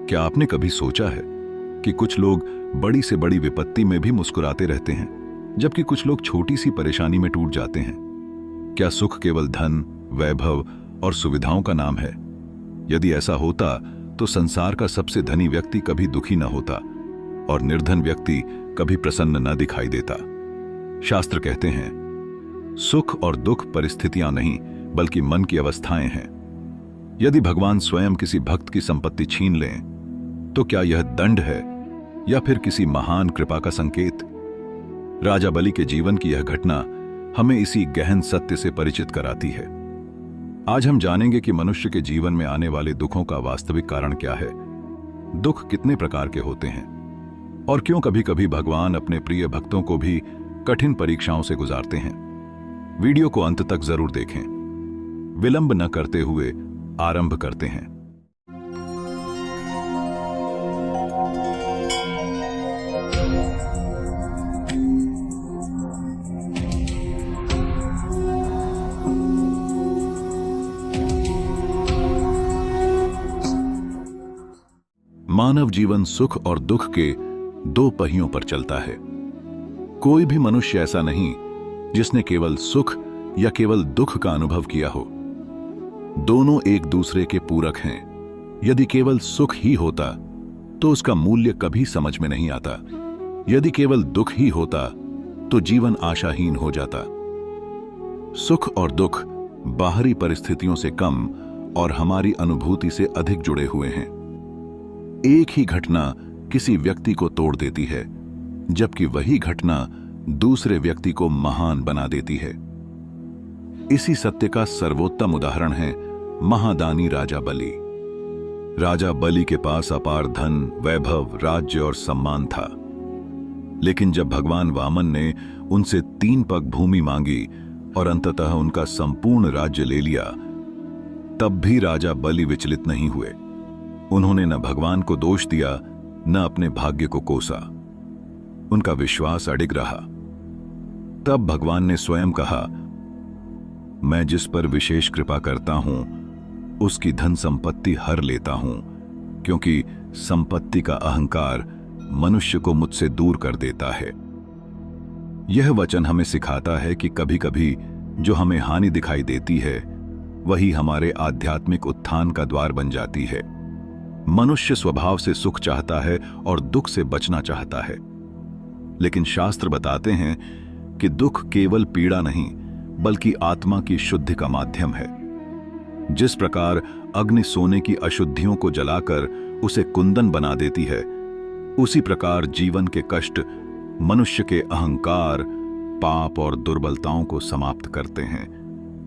क्या आपने कभी सोचा है कि कुछ लोग बड़ी से बड़ी विपत्ति में भी मुस्कुराते रहते हैं, जबकि कुछ लोग छोटी सी परेशानी में टूट जाते हैं? क्या सुख केवल धन, वैभव और सुविधाओं का नाम है? यदि ऐसा होता तो संसार का सबसे धनी व्यक्ति कभी दुखी न होता और निर्धन व्यक्ति कभी प्रसन्न न दिखाई देता। शास्त्र कहते हैं, सुख और दुख परिस्थितियां नहीं बल्कि मन की अवस्थाएं हैं। यदि भगवान स्वयं किसी भक्त की संपत्ति छीन लें तो क्या यह दंड है या फिर किसी महान कृपा का संकेत? राजा बलि के जीवन की यह घटना हमें इसी गहन सत्य से परिचित कराती है। आज हम जानेंगे कि मनुष्य के जीवन में आने वाले दुखों का वास्तविक कारण क्या है, दुख कितने प्रकार के होते हैं और क्यों कभी कभी भगवान अपने प्रिय भक्तों को भी कठिन परीक्षाओं से गुजारते हैं। वीडियो को अंत तक जरूर देखें। विलंब न करते हुए आरंभ करते हैं। मानव जीवन सुख और दुख के दो पहियों पर चलता है। कोई भी मनुष्य ऐसा नहीं जिसने केवल सुख या केवल दुख का अनुभव किया हो। दोनों एक दूसरे के पूरक हैं। यदि केवल सुख ही होता तो उसका मूल्य कभी समझ में नहीं आता। यदि केवल दुख ही होता तो जीवन आशाहीन हो जाता। सुख और दुख बाहरी परिस्थितियों से कम और हमारी अनुभूति से अधिक जुड़े हुए हैं। एक ही घटना किसी व्यक्ति को तोड़ देती है, जबकि वही घटना दूसरे व्यक्ति को महान बना देती है। इसी सत्य का सर्वोत्तम उदाहरण है महादानी राजा बलि। राजा बलि के पास अपार धन, वैभव, राज्य और सम्मान था, लेकिन जब भगवान वामन ने उनसे 3 पग भूमि मांगी और अंततः उनका संपूर्ण राज्य ले लिया, तब भी राजा बलि विचलित नहीं हुए। उन्होंने न भगवान को दोष दिया, न अपने भाग्य को कोसा। उनका विश्वास अडिग रहा। तब भगवान ने स्वयं कहा, मैं जिस पर विशेष कृपा करता हूं उसकी धन संपत्ति हर लेता हूं, क्योंकि संपत्ति का अहंकार मनुष्य को मुझसे दूर कर देता है। यह वचन हमें सिखाता है कि कभी कभी जो हमें हानि दिखाई देती है वही हमारे आध्यात्मिक उत्थान का द्वार बन जाती है। मनुष्य स्वभाव से सुख चाहता है और दुख से बचना चाहता है, लेकिन शास्त्र बताते हैं कि दुख केवल पीड़ा नहीं बल्कि आत्मा की शुद्धि का माध्यम है। जिस प्रकार अग्नि सोने की अशुद्धियों को जलाकर उसे कुंदन बना देती है, उसी प्रकार जीवन के कष्ट मनुष्य के अहंकार, पाप और दुर्बलताओं को समाप्त करते हैं।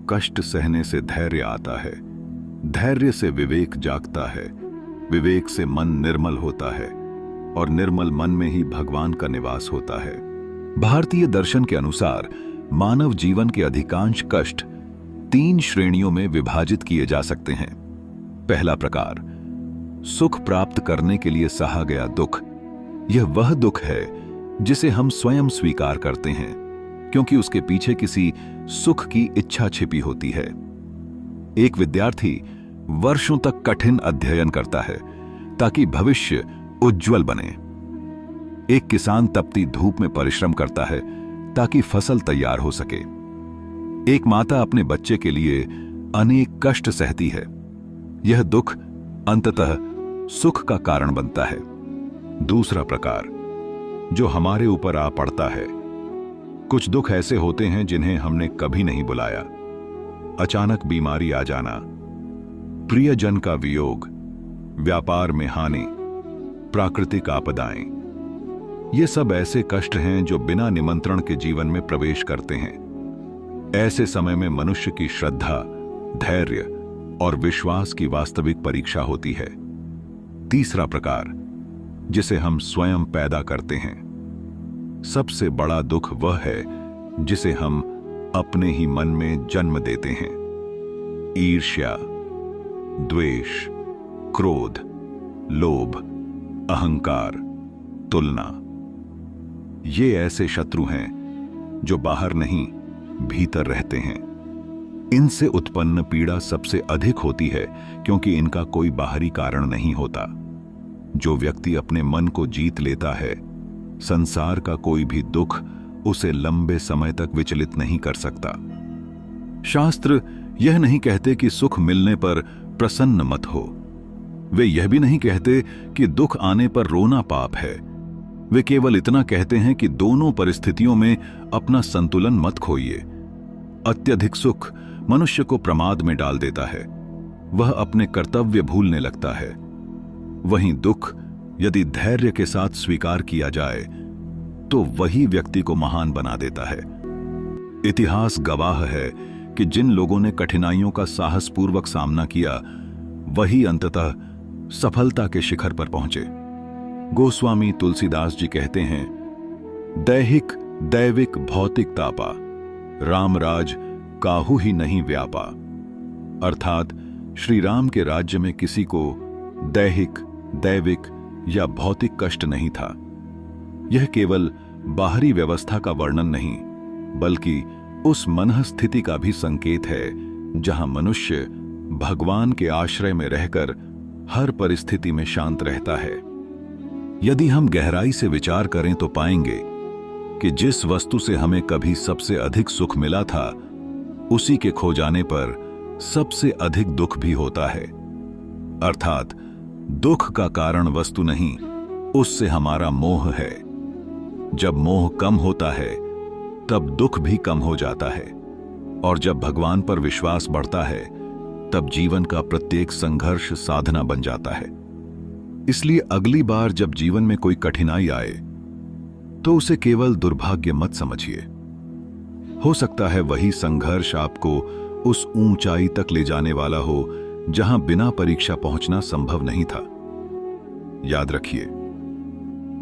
कष्ट सहने से धैर्य आता है, धैर्य से विवेक जागता है, विवेक से मन निर्मल होता है और निर्मल मन में ही भगवान का निवास होता है। भारतीय दर्शन के अनुसार मानव जीवन के अधिकांश कष्ट 3 श्रेणियों में विभाजित किए जा सकते हैं। पहला प्रकार, सुख प्राप्त करने के लिए सहा गया दुख। यह वह दुख है जिसे हम स्वयं स्वीकार करते हैं, क्योंकि उसके पीछे किसी सुख की इच्छा छिपी होती है। एक विद्यार्थी वर्षों तक कठिन अध्ययन करता है ताकि भविष्य उज्जवल बने। एक किसान तपती धूप में परिश्रम करता है ताकि फसल तैयार हो सके। एक माता अपने बच्चे के लिए अनेक कष्ट सहती है। यह दुख अंततः सुख का कारण बनता है। दूसरा प्रकार, जो हमारे ऊपर आ पड़ता है। कुछ दुख ऐसे होते हैं जिन्हें हमने कभी नहीं बुलाया। अचानक बीमारी आ जाना, प्रियजन का वियोग, व्यापार में हानि, प्राकृतिक आपदाएं, ये सब ऐसे कष्ट हैं जो बिना निमंत्रण के जीवन में प्रवेश करते हैं। ऐसे समय में मनुष्य की श्रद्धा, धैर्य और विश्वास की वास्तविक परीक्षा होती है। तीसरा प्रकार, जिसे हम स्वयं पैदा करते हैं। सबसे बड़ा दुख वह है जिसे हम अपने ही मन में जन्म देते हैं। ईर्ष्या, द्वेष, क्रोध, लोभ, अहंकार, तुलना, ये ऐसे शत्रु हैं जो बाहर नहीं भीतर रहते हैं। इनसे उत्पन्न पीड़ा सबसे अधिक होती है क्योंकि इनका कोई बाहरी कारण नहीं होता। जो व्यक्ति अपने मन को जीत लेता है, संसार का कोई भी दुख उसे लंबे समय तक विचलित नहीं कर सकता। शास्त्र यह नहीं कहते कि सुख मिलने पर प्रसन्न मत हो। वे यह भी नहीं कहते कि दुख आने पर रोना पाप है। वे केवल इतना कहते हैं कि दोनों परिस्थितियों में अपना संतुलन मत खोइए। अत्यधिक सुख मनुष्य को प्रमाद में डाल देता है, वह अपने कर्तव्य भूलने लगता है। वहीं दुख यदि धैर्य के साथ स्वीकार किया जाए तो वही व्यक्ति को महान बना देता है। इतिहास गवाह है कि जिन लोगों ने कठिनाइयों का साहसपूर्वक सामना किया, वही अंततः सफलता के शिखर पर पहुंचे। गोस्वामी तुलसीदास जी कहते हैं, दैहिक दैविक भौतिक तापा, रामराज काहू ही नहीं व्यापा। अर्थात श्री राम के राज्य में किसी को दैहिक दैविक या भौतिक कष्ट नहीं था। यह केवल बाहरी व्यवस्था का वर्णन नहीं, बल्कि उस मनः स्थिति का भी संकेत है जहां मनुष्य भगवान के आश्रय में रहकर हर परिस्थिति में शांत रहता है। यदि हम गहराई से विचार करें तो पाएंगे कि जिस वस्तु से हमें कभी सबसे अधिक सुख मिला था, उसी के खो जाने पर सबसे अधिक दुख भी होता है। अर्थात दुख का कारण वस्तु नहीं, उससे हमारा मोह है। जब मोह कम होता है तब दुख भी कम हो जाता है, और जब भगवान पर विश्वास बढ़ता है तब जीवन का प्रत्येक संघर्ष साधना बन जाता है। इसलिए अगली बार जब जीवन में कोई कठिनाई आए तो उसे केवल दुर्भाग्य मत समझिए। हो सकता है वही संघर्ष आपको उस ऊंचाई तक ले जाने वाला हो जहां बिना परीक्षा पहुंचना संभव नहीं था। याद रखिए,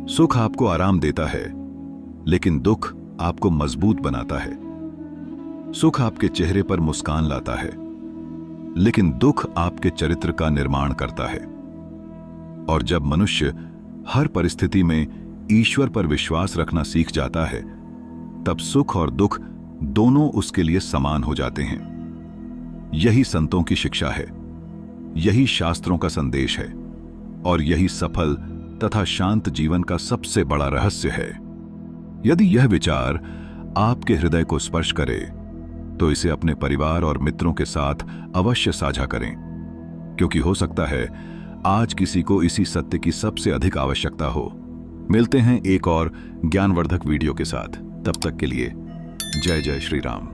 सुख आपको आराम देता है, लेकिन दुख आपको मजबूत बनाता है। सुख आपके चेहरे पर मुस्कान लाता है, लेकिन दुख आपके चरित्र का निर्माण करता है। और जब मनुष्य हर परिस्थिति में ईश्वर पर विश्वास रखना सीख जाता है, तब सुख और दुख दोनों उसके लिए समान हो जाते हैं। यही संतों की शिक्षा है, यही शास्त्रों का संदेश है, और यही सफल तथा शांत जीवन का सबसे बड़ा रहस्य है। यदि यह विचार आपके हृदय को स्पर्श करे तो इसे अपने परिवार और मित्रों के साथ अवश्य साझा करें, क्योंकि हो सकता है आज किसी को इसी सत्य की सबसे अधिक आवश्यकता हो। मिलते हैं एक और ज्ञानवर्धक वीडियो के साथ। तब तक के लिए जय जय श्री राम।